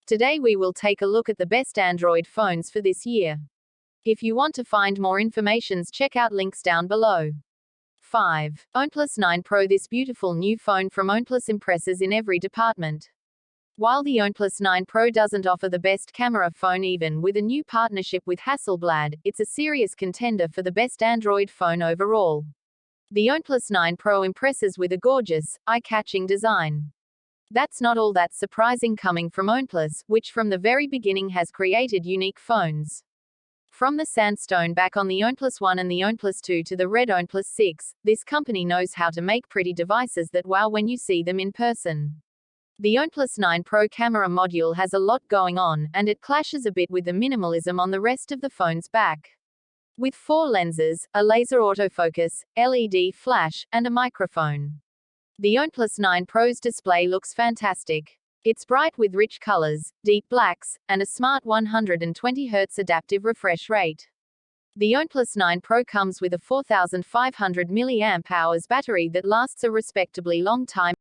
Today we will take a look at the best Android phones for this year. If you want to find more information, check out links down below. 5. OnePlus 9 Pro. This beautiful new phone from OnePlus impresses in every department. While the OnePlus 9 Pro doesn't offer the best camera phone even with a new partnership with Hasselblad, it's a serious contender for the best Android phone overall. The OnePlus 9 Pro impresses with a gorgeous, eye-catching design. That's not all that surprising coming from OnePlus, which from the very beginning has created unique phones. From the Sandstone back on the OnePlus 1 and the OnePlus 2 to the Red OnePlus 6, this company knows how to make pretty devices that wow when you see them in person. The OnePlus 9 Pro camera module has a lot going on, and it clashes a bit with the minimalism on the rest of the phone's back. With 4 lenses, a laser autofocus, LED flash, and a microphone. The OnePlus 9 Pro's display looks fantastic. It's bright with rich colors, deep blacks, and a smart 120Hz adaptive refresh rate. The OnePlus 9 Pro comes with a 4500 mAh battery that lasts a respectably long time.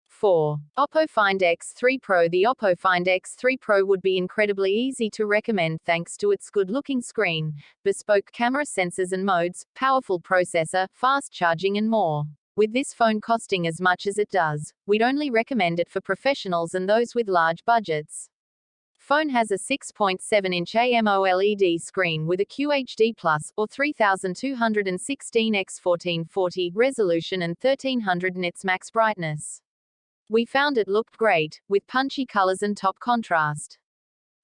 4. Oppo Find X3 Pro. The Oppo Find X3 Pro would be incredibly easy to recommend thanks to its good-looking screen, bespoke camera sensors and modes, powerful processor, fast charging and more. With this phone costing as much as it does, we'd only recommend it for professionals and those with large budgets. Phone has a 6.7-inch AMOLED screen with a QHD+ or 3216 x 1440 resolution and 1300 nits max brightness. We found it looked great, with punchy colors and top contrast.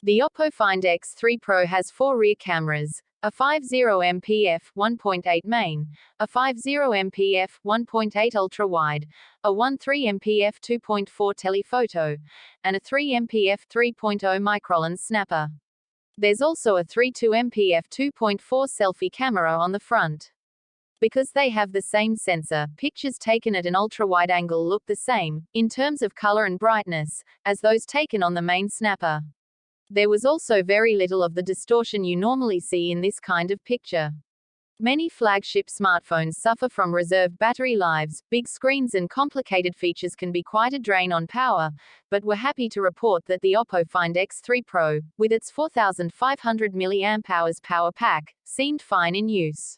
The Oppo Find X3 Pro has 4 rear cameras, a 50MP f1.8 main, a 50MP f1.8 ultra-wide, a 13MP f2.4 telephoto, and a 3MP f3.0 microlens snapper. There's also a 32MP f2.4 selfie camera on the front. Because they have the same sensor, pictures taken at an ultra-wide angle look the same, in terms of color and brightness, as those taken on the main snapper. There was also very little of the distortion you normally see in this kind of picture. Many flagship smartphones suffer from reserved battery lives, big screens and complicated features can be quite a drain on power, but we're happy to report that the Oppo Find X3 Pro, with its 4500 mAh power pack, seemed fine in use.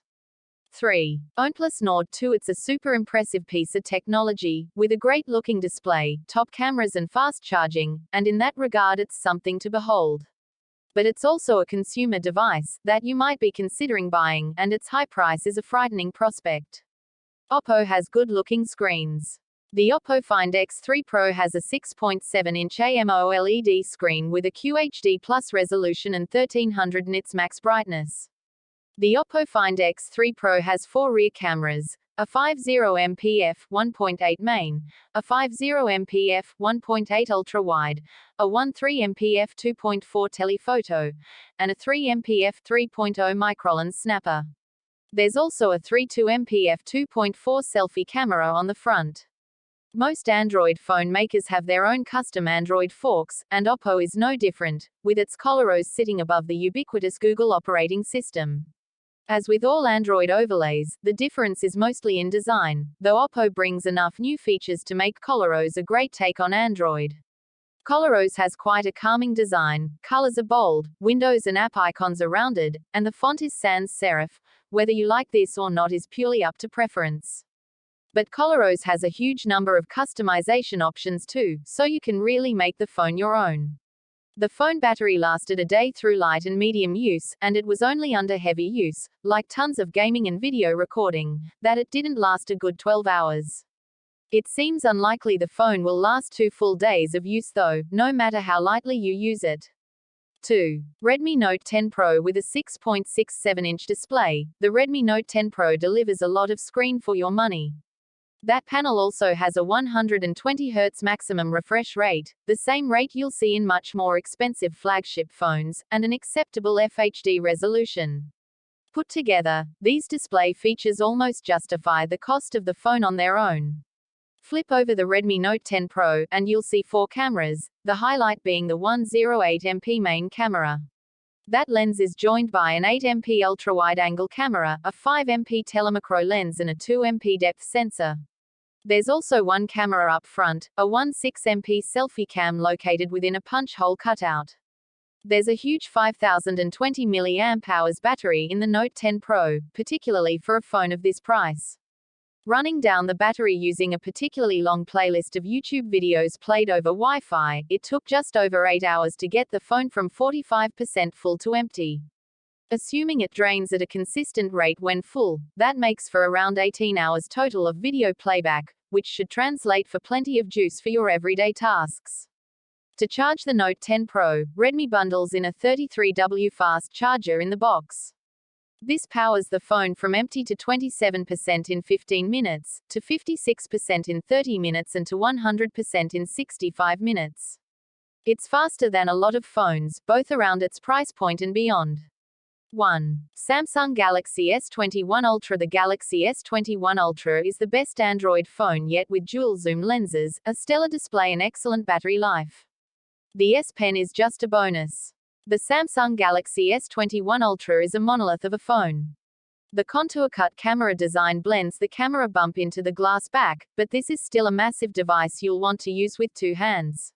3. OnePlus Nord 2. It's a super impressive piece of technology, with a great looking display, top cameras and fast charging, and in that regard it's something to behold. But it's also a consumer device that you might be considering buying, and its high price is a frightening prospect. Oppo has good looking screens. The Oppo Find X3 Pro has a 6.7-inch AMOLED screen with a QHD+ resolution and 1300 nits max brightness. The Oppo Find X3 Pro has 4 rear cameras, a 50MP f1.8 main, a 50MP f1.8 ultra-wide, a 13MP f2.4 telephoto, and a 3MP f3.0 microlens snapper. There's also a 32MP f2.4 selfie camera on the front. Most Android phone makers have their own custom Android forks, and Oppo is no different, with its Colorose sitting above the ubiquitous Google operating system. As with all Android overlays, the difference is mostly in design, though Oppo brings enough new features to make Colorose a great take on Android. Colorose has quite a calming design, colors are bold, windows and app icons are rounded, and the font is sans serif. Whether you like this or not is purely up to preference. But Colorose has a huge number of customization options too, so you can really make the phone your own. The phone battery lasted a day through light and medium use, and it was only under heavy use, like tons of gaming and video recording, that it didn't last a good 12 hours. It seems unlikely the phone will last 2 full days of use though, no matter how lightly you use it. 2. Redmi Note 10 Pro. With a 6.67-inch display, the Redmi Note 10 Pro delivers a lot of screen for your money. That panel also has a 120Hz maximum refresh rate, the same rate you'll see in much more expensive flagship phones, and an acceptable FHD resolution. Put together, these display features almost justify the cost of the phone on their own. Flip over the Redmi Note 10 Pro, and you'll see 4 cameras, the highlight being the 108MP main camera. That lens is joined by an 8MP ultra-wide-angle camera, a 5MP telemacro lens and a 2MP depth sensor. There's also one camera up front, a 16MP selfie cam located within a punch hole cutout. There's a huge 5020 mAh battery in the Note 10 Pro, particularly for a phone of this price. Running down the battery using a particularly long playlist of YouTube videos played over Wi-Fi, it took just over 8 hours to get the phone from 45% full to empty. Assuming it drains at a consistent rate when full, that makes for around 18 hours total of video playback, which should translate for plenty of juice for your everyday tasks. To charge the Note 10 Pro, Redmi bundles in a 33W fast charger in the box. This powers the phone from empty to 27% in 15 minutes, to 56% in 30 minutes and to 100% in 65 minutes. It's faster than a lot of phones, both around its price point and beyond. 1. Samsung Galaxy S21 Ultra. The Galaxy S21 Ultra is the best Android phone yet, with dual zoom lenses, a stellar display and excellent battery life. The S Pen is just a bonus. The Samsung Galaxy S21 Ultra is a monolith of a phone. The contour-cut camera design blends the camera bump into the glass back, but this is still a massive device you'll want to use with two hands.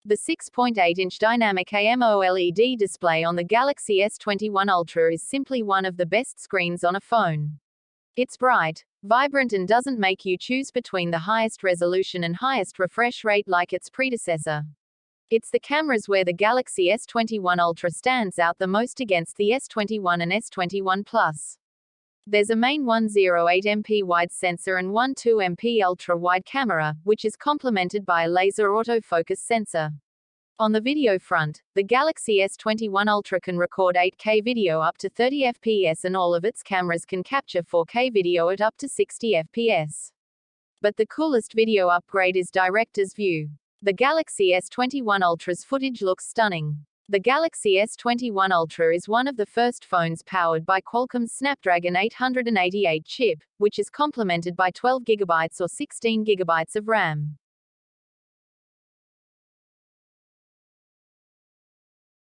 The 6.8-inch dynamic AMOLED display on the Galaxy S21 Ultra is simply one of the best screens on a phone. It's bright, vibrant and doesn't make you choose between the highest resolution and highest refresh rate like its predecessor. It's the cameras where the Galaxy S21 Ultra stands out the most against the S21 and S21 Plus. There's a main 108MP wide sensor and 12MP ultra-wide camera, which is complemented by a laser autofocus sensor. On the video front, the Galaxy S21 Ultra can record 8K video up to 30 fps and all of its cameras can capture 4K video at up to 60 fps. But the coolest video upgrade is Director's View. The Galaxy S21 Ultra's footage looks stunning. The Galaxy S21 Ultra is one of the first phones powered by Qualcomm's Snapdragon 888 chip, which is complemented by 12GB or 16GB of RAM.